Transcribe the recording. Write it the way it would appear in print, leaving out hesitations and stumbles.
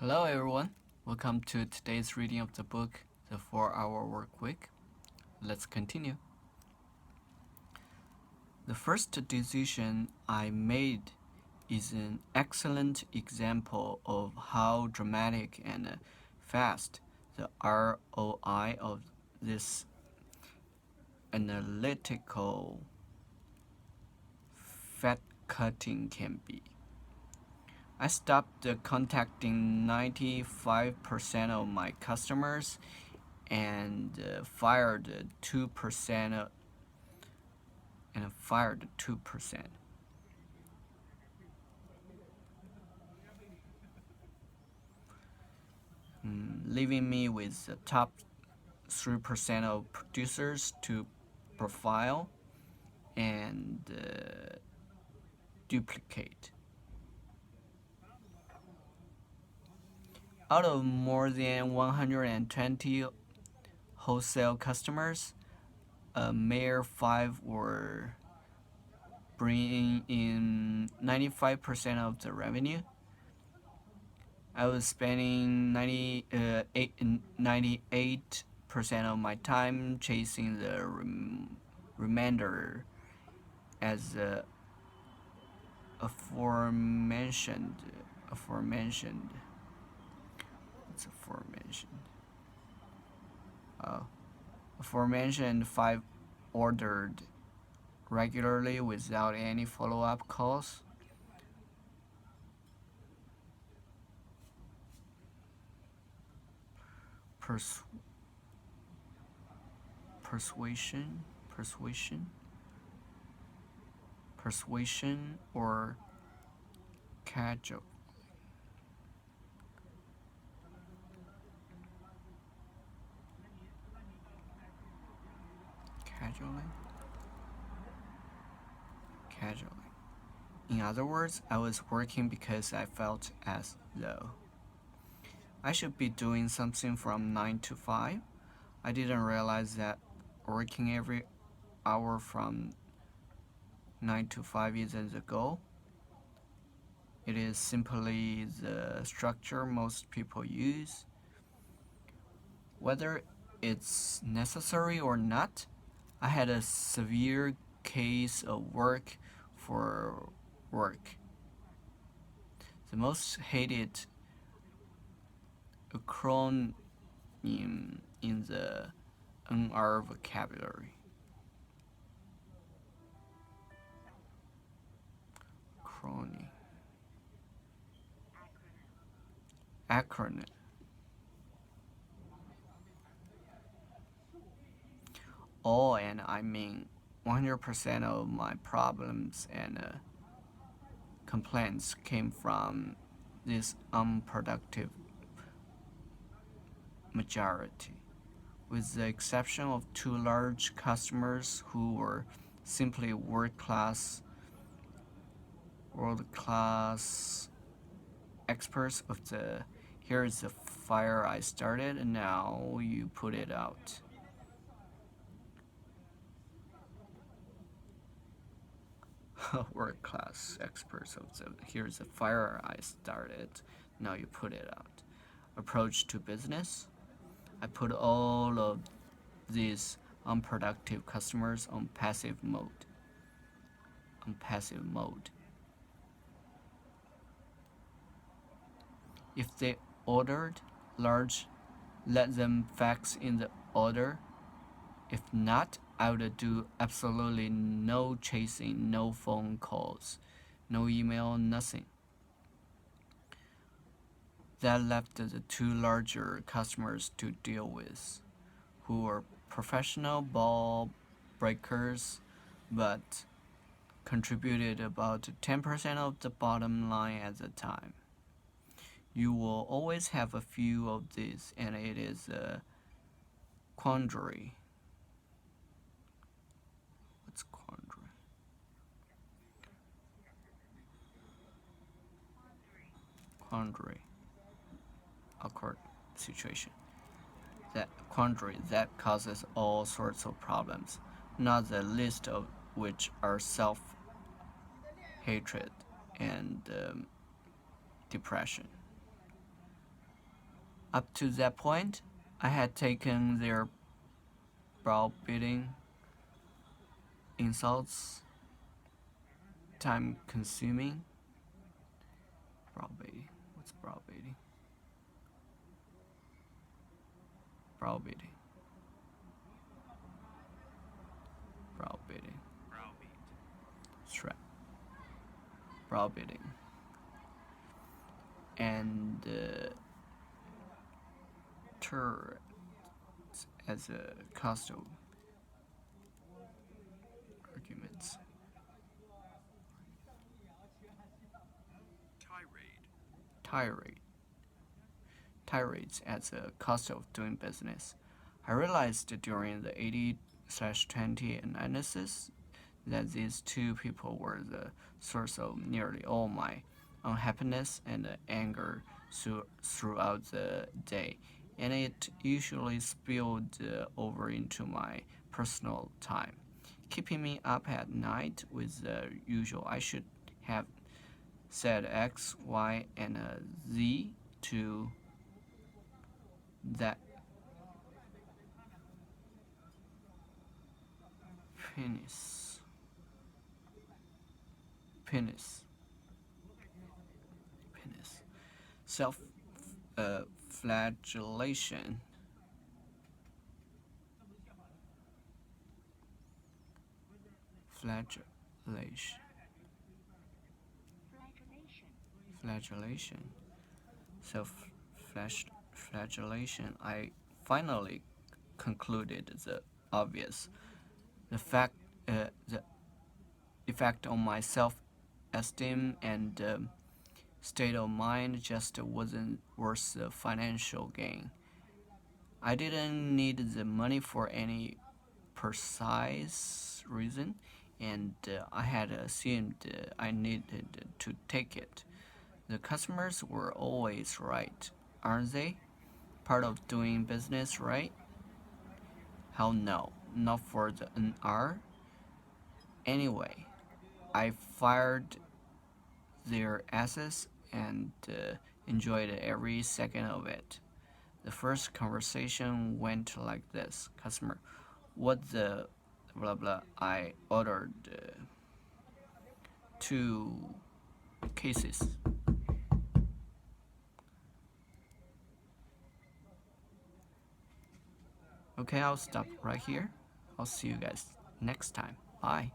Hello everyone, welcome to today's reading of the book, The 4-Hour Workweek. Let's continue. The first decision I made is an excellent example of how dramatic and fast the ROI of this analytical fat cutting can be. I stopped contacting 95% of my customers and fired 2%. Leaving me with the top 3% of producers to profile and duplicate. Out of more than 120 wholesale customers, a mere 5 were bringing in 95% of the revenue. I was spending 98% of my time chasing the remainder as aforementioned. Aforementioned 5 ordered regularly without any follow-up calls. Persuasion or cajoling. In other words, I was working because I felt as though I should be doing something from 9 to 5. I didn't realize that working every hour from 9 to 5 isn't the goal. It is simply the structure most people use. Whether it's necessary or not, I had a severe case of work for work. The most hated acronym in the NR vocabulary. Acronym. All, and I mean 100% of my problems and complaints came from this unproductive majority, with the exception of 2 large customers who were simply world-class experts of the "here's the fire I started and now you put it out." World-class experts of the "here's the fire I started, now you put it out" approach to business. I put all of these unproductive customers on passive mode. If they ordered large, let them fax in the order. If not, I would do absolutely no chasing, no phone calls, no email, nothing. That left the 2 larger customers to deal with, who were professional ball breakers, but contributed about 10% of the bottom line at the time. You will always have a few of these, and it is a quandary. What's quandary? Awkward situation. That quandary that causes all sorts of problems, not the least of which are self-hatred and depression. Up to that point, I had taken their browbeating insults, time-consuming. Browbeating. What's browbeating? Browbeating. Browbeating. Strap. Browbeating. And turret as a cost of arguments. Tirades as a cost of doing business. I realized during the 80/20 analysis that these two people were the source of nearly all my unhappiness and anger throughout the day, and it usually spilled over into my personal time, keeping me up at night with the usual I should have said X, Y, and Z to that penis. Self flagellation. Flagellation. Self flagellation. I finally concluded the obvious. The effect on my self-esteem and state of mind just wasn't worth the financial gain. I didn't need the money for any precise reason, and I had assumed I needed to take it. The customers were always right, aren't they? Part of doing business, right? Hell no, not for the NR. Anyway, I fired their asses and enjoyed every second of it. The first conversation went like this: Customer, what the blah blah? I ordered 2 cases. Okay, I'll stop right here. I'll see you guys next time. Bye.